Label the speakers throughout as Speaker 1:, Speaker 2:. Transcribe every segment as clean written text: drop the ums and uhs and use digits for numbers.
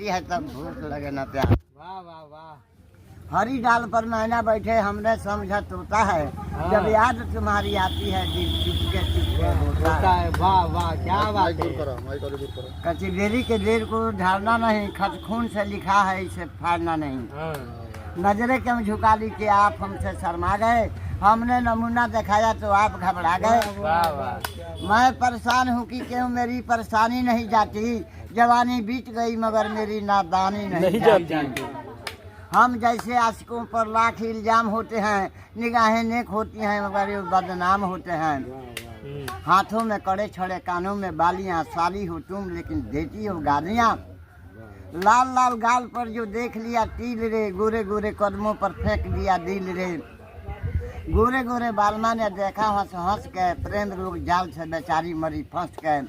Speaker 1: आती है तब भूख लगे न प्यास।
Speaker 2: वाह वाह वाह।
Speaker 1: हरी डाल पर मैना बैठे हमने समझा तोता है, जब याद तुम्हारी आती है दिल चुपके चुपके
Speaker 2: होता है। वाह वाह क्या बात है।
Speaker 1: कच्ची बेरी के देर को ढालना नहीं, खत खून से लिखा है इसे फाड़ना नहीं। नजरें क्यों झुका ली कि आप हमसे शर्मा गए, हमने नमूना दिखाया तो आप घबरा गए।
Speaker 2: वाह वाह।
Speaker 1: मैं परेशान हूँ कि क्यों मेरी परेशानी नहीं जाती, जवानी बीत गई मगर मेरी नादानी नहीं जाती। हम जैसे आशिकों पर लाख इल्जाम होते हैं, निगाहें नेक होती हैं मगर ये बदनाम होते हैं। हाथों में कड़े छड़े, कानों में बालियां, साली हो तुम लेकिन देती हो गालियां। लाल लाल गाल पर जो देख लिया तिल रे, गोरे गोरे कदमों पर फेंक दिया दिल रे। गोरे गोरे बालमा ने देखा हंस हंस के, प्रेम रोग जाल से बेचारी मरी फंस के।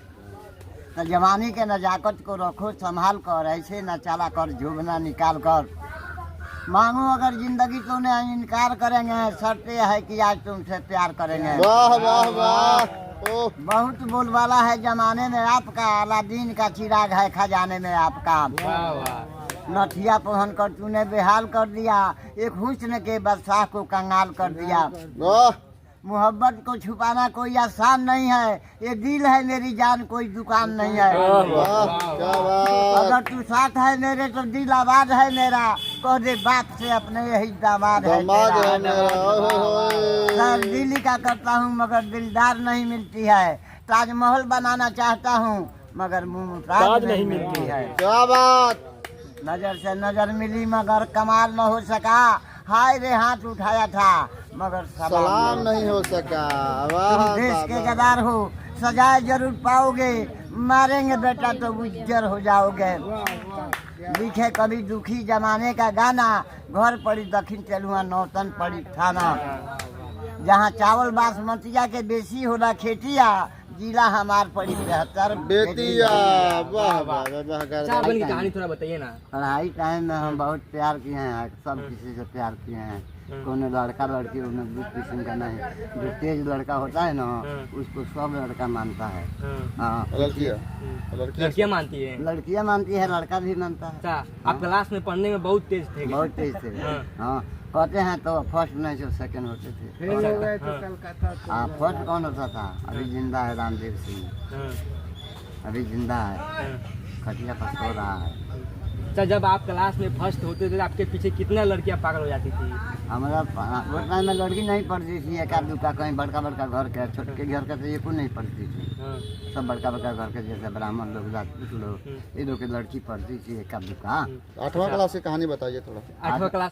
Speaker 1: तो जवानी के नजाकत को रखो संभाल कर, ऐसे न चला कर जुबना निकाल कर। मांगो अगर जिंदगी तो नहीं इनकार करेंगे, शर्त यह है कि आज तुमसे प्यार करेंगे।
Speaker 3: वाह वाह वाह।
Speaker 1: बहुत बोलबाला है जमाने में आपका, अलादीन का चिराग है खजाने में आपका।
Speaker 2: वाह वाह।
Speaker 1: नथिया पहन कर तूने बेहाल कर दिया, एक हुस्न के बादशाह को कंगाल कर दिया। मोहब्बत को छुपाना कोई आसान नहीं है, ये दिल है मेरी जान कोई दुकान नहीं है। अगर तू साथ है मेरे तो दिल आबाद है मेरा, कह दे बाप से अपने यही दामाद है सर दिल्ली का करता हूँ मगर दिलदार नहीं मिलती है। ताजमहल बनाना चाहता हूँ मगर मुमताज नहीं मिलती है।
Speaker 3: क्या बात।
Speaker 1: नजर से नजर मिली मगर कमाल न हो सका, हाय रे हाथ उठाया था मगर
Speaker 3: सलाम नहीं हो सका।
Speaker 1: तुम देश के गदार हो, सजाए जरूर पाओगे, मारेंगे बेटा तो गुज्जर हो जाओगे। लिखे कभी दुखी जमाने का गाना, घर पड़ी दक्षिण चलुआ नौतन पड़ी थाना। जहाँ चावल बासमतिया के बेसी होला खेतिया, जिला हमार पड़ी 73
Speaker 3: बेटिया। वाह वाह वाह।
Speaker 2: चावल की कहानी थोड़ा बताइए ना।
Speaker 1: पढ़ाई टाइम में हम बहुत प्यार किए हैं, सब किसी से प्यार किए हैं। कौन लड़का लड़की उन्हें दूध किस्म का नहीं, जो तेज लड़का होता है ना उसको सब लड़का मानता है। हाँ
Speaker 2: लड़कियाँ मानती है।
Speaker 1: लड़कियाँ मानती है, लड़का भी मानता है।
Speaker 2: अच्छा, आप क्लास में पढ़ने में बहुत तेज थे।
Speaker 1: बहुत तेज थे। हाँ कहते हैं तो फर्स्ट नहीं जो सेकंड होते थे। हाँ फर्स्ट कौन होता था? अभी जिंदा है रामदेव सिंह, अभी जिंदा है, खटिया पर सो रहा है।
Speaker 2: अच्छा, जब आप क्लास में फर्स्ट होते थे आपके पीछे कितना लड़कियां पागल हो जाती थी?
Speaker 1: हमारा वो टाइम में लड़की नहीं पढ़ती थी, एक आध दुका कहीं बड़का बड़का घर के, छोटके घर के तो ये को नहीं पढ़ती थी। सब बड़का बड़का घर के जैसे ब्राह्मण लोग राजपूत लोग, ये लोग की लड़की पढ़ती थी एक आध दुका।
Speaker 3: 8वां क्लास की कहानी बताइए थोड़ा।
Speaker 2: 8वां क्लास